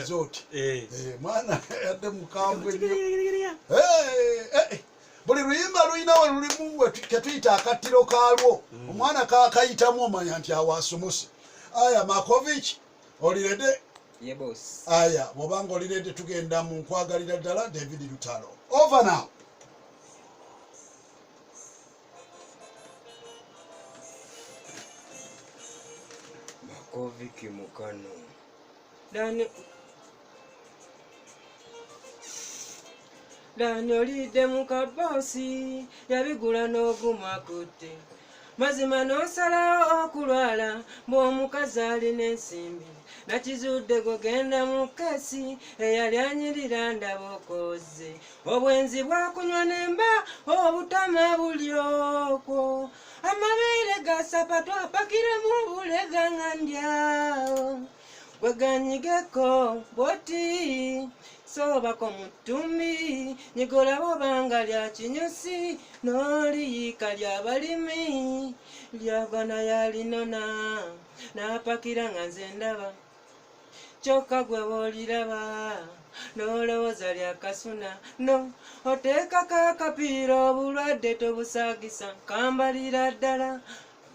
resort mwana yadde mukambwe buli luyimba luyinawo lulimu ketuyita akattiro kalwo omwana kakayitamu omanya nti awasomose aya Makovic olirede aya bwobanga olirede tugenda mu nkwagalira ddala David Lutalo over now. Makovic mukano Dani olidde mukabosi yabigula n'ogumakutte mazima n'osalawo okulwala bw'omukazi alina ensimbi nakizudde gogenda mu kesi eyali anyirira ndaba okoze obwenzi bwakunywa nemba obutama buli okwo amabeere gasapatu apakiremu obulega nga ndyawo gweganyigeko bwoti sobako mutumbi nyigola bobanga lya kinyusi n'oliyika lya balimi lyagana yalinona n'apakira nga nze ndaba kyokka gwe booliraba n'olowooza lya kasuna no oteekako akapiira obulwadde tobusaagisa kambalira ddala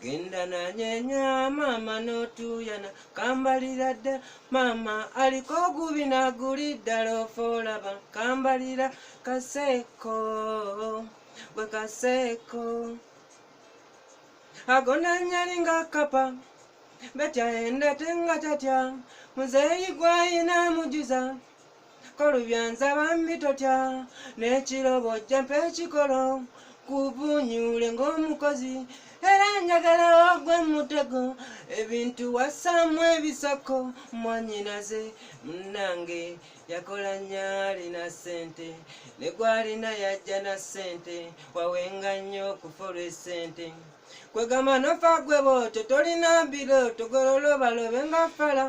genda nanyenya mama n'otuyana kambalira ddala mama aliko ogubi n'aguli ddala ofoolaba kambalira kaseeko gwe kaseeko agonanyali nga kapa betya endete nga tatya muzeeyi gwayina mujuza kolubyanza bambi totya n'ekirobo jampa ekikolo kubunyule ng'omukozi era njagala ogwe mutego ebintu wassaamu ebisoko mwanyinaze munnange yakola nnyo alina ssente ne gwalina yajja na ssente wawenga nnyo okufa olw'essente kwegamba nofa gwe booto tolina birooto gololobalobe nga fala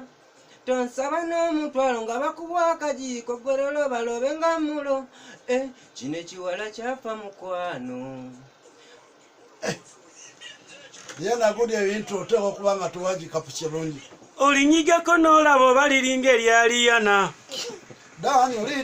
tonsaba n'omutwalo nga bakubwa akajiiko gololobalobe nga mulo kino ekiwala kyafa mukwano yana gudi ebintu oteeka okuba nga tuwagikapu kirungi olinyigako n'olaba oba liringa eryaliyana Dani oli